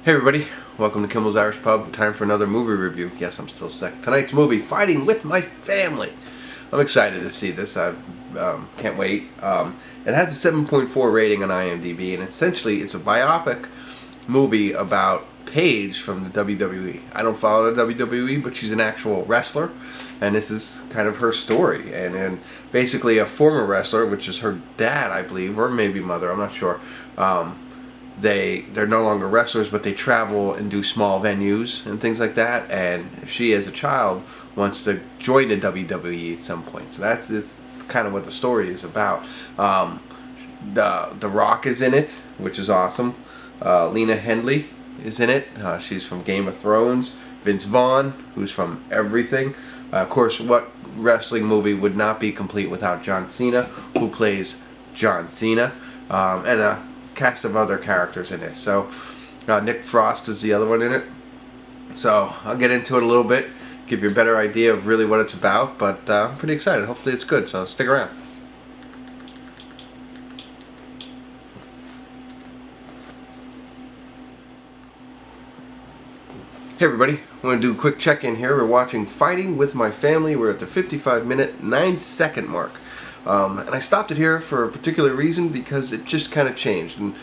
Hey everybody, welcome to Kimmel's Irish Pub. Time for another movie review. Yes, I'm still sick. Tonight's movie, Fighting with My Family. I'm excited to see this. I can't wait. It has a 7.4 rating on IMDb, and essentially it's a biopic movie about Paige from the WWE. I don't follow the WWE, but she's an actual wrestler, and this is kind of her story. And basically a former wrestler, which is her dad, I believe, or maybe mother, I'm not sure. They're no longer wrestlers, but they travel and do small venues and things like that. And she, as a child, wants to join the WWE at some point. So that's kind of what the story is about. The Rock is in it, which is awesome. Lena Headey is in it. She's from Game of Thrones. Vince Vaughn, who's from everything. Of course, what wrestling movie would not be complete without John Cena, who plays John Cena, and a cast of other characters in it. So Nick Frost is the other one in it. So I'll get into it a little bit, give you a better idea of really what it's about, but I'm pretty excited. Hopefully it's good, so stick around. Hey everybody, I'm going to do a quick check-in here. We're watching Fighting with My Family. We're at the 55-minute, 9-second mark. And I stopped it here for a particular reason because it just kind of changed. And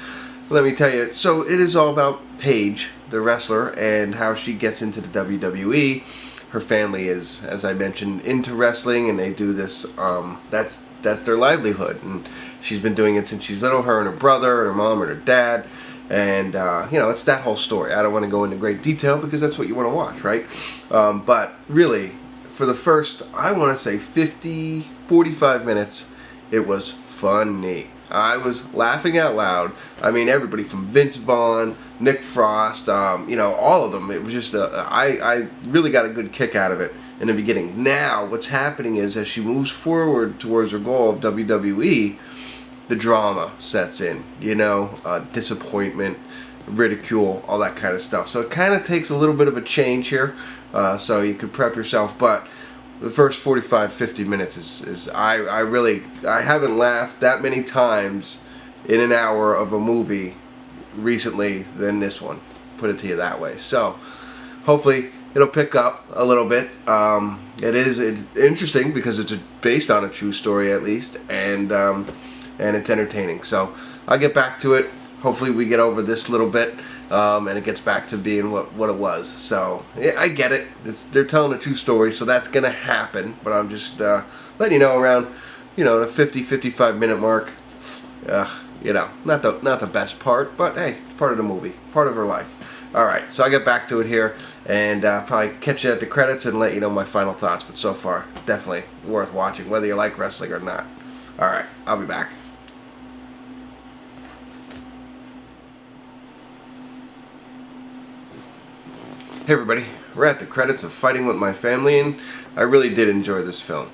let me tell you, so it is all about Paige, the wrestler, and how she gets into the WWE. Her family is, as I mentioned, into wrestling, and they do this, that's their livelihood. And she's been doing it since she's little, her and her brother, and her mom and her dad. And, you know, it's that whole story. I don't want to go into great detail because that's what you want to watch, right? But really, for the first, I want to say 45 minutes, it was funny. I was laughing out loud. I mean, everybody from Vince Vaughn, Nick Frost, you know, all of them. It was just, I really got a good kick out of it in the beginning. Now, what's happening is, as she moves forward towards her goal of WWE, the drama sets in, you know, disappointment, ridicule, all that kind of stuff. So it kind of takes a little bit of a change here, so you could prep yourself. But the first 45-50 minutes is I haven't laughed that many times in an hour of a movie recently than this one. Put it to you that way. So hopefully it'll pick up a little bit. It's interesting because it's based on a true story at least, and it's entertaining. So I'll get back to it. Hopefully we get over this little bit, and it gets back to being what it was. So yeah, I get it. They're telling a true story, so that's gonna happen. But I'm just letting you know, around, you know, the 50-55 minute mark. You know, not the best part, but hey, it's part of the movie, part of her life. All right, so I'll get back to it here, and probably catch you at the credits and let you know my final thoughts. But so far, definitely worth watching, whether you like wrestling or not. All right, I'll be back. Hey everybody, we're at the credits of Fighting with My Family, and I really did enjoy this film.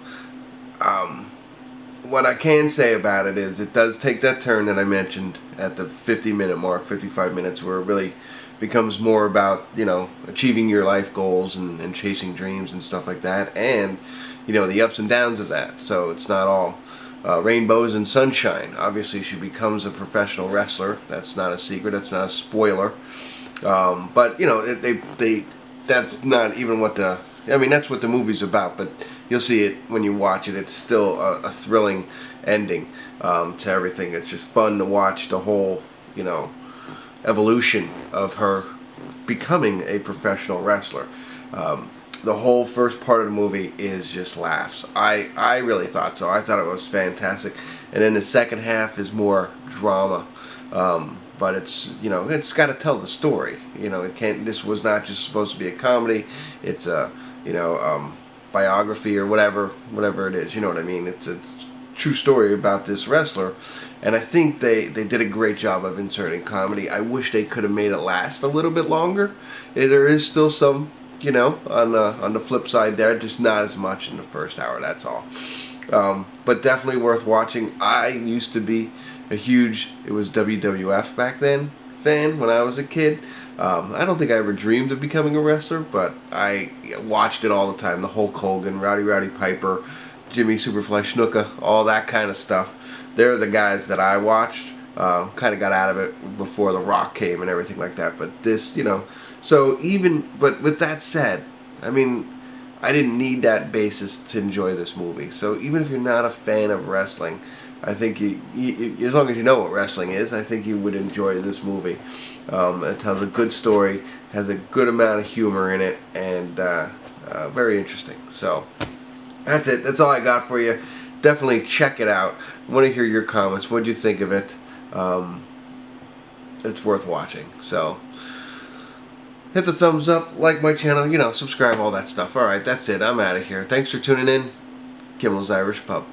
What I can say about it is it does take that turn that I mentioned at the 50-minute mark, 55 minutes, where it really becomes more about, you know, achieving your life goals and chasing dreams and stuff like that, and, you know, the ups and downs of that. So it's not all rainbows and sunshine. Obviously she becomes a professional wrestler. That's not a secret, that's not a spoiler. But you know, that's not even what that's what the movie's about, but you'll see it when you watch it. It's still a thrilling ending to everything. It's just fun to watch the whole, you know, evolution of her becoming a professional wrestler. The whole first part of the movie is just laughs. I really thought so. I thought it was fantastic. And then the second half is more drama. But it's, you know, it's got to tell the story. You know, it can't. This was not just supposed to be a comedy. It's a, you know, biography or whatever it is. You know what I mean? It's a true story about this wrestler, and I think they did a great job of inserting comedy. I wish they could have made it last a little bit longer. There is still some, you know, on the flip side there, just not as much in the first hour. That's all. But definitely worth watching. I used to be a huge, it was WWF back then, fan when I was a kid. I don't think I ever dreamed of becoming a wrestler, but I watched it all the time. The Hulk Hogan, Rowdy Piper, Jimmy Superfly Snuka, all that kind of stuff. They're the guys that I watched Kind of got out of it before The Rock came and everything like that. But this, you know, so but with that said, I mean, I didn't need that basis to enjoy this movie. So even if you're not a fan of wrestling, I think as long as you know what wrestling is, I think you would enjoy this movie. It tells a good story, has a good amount of humor in it, and very interesting. So that's it. That's all I got for you. Definitely check it out. I want to hear your comments. What do you think of it? It's worth watching. So hit the thumbs up, like my channel, you know, subscribe, all that stuff. Alright, that's it. I'm out of here. Thanks for tuning in. Kimmel's Irish Pub.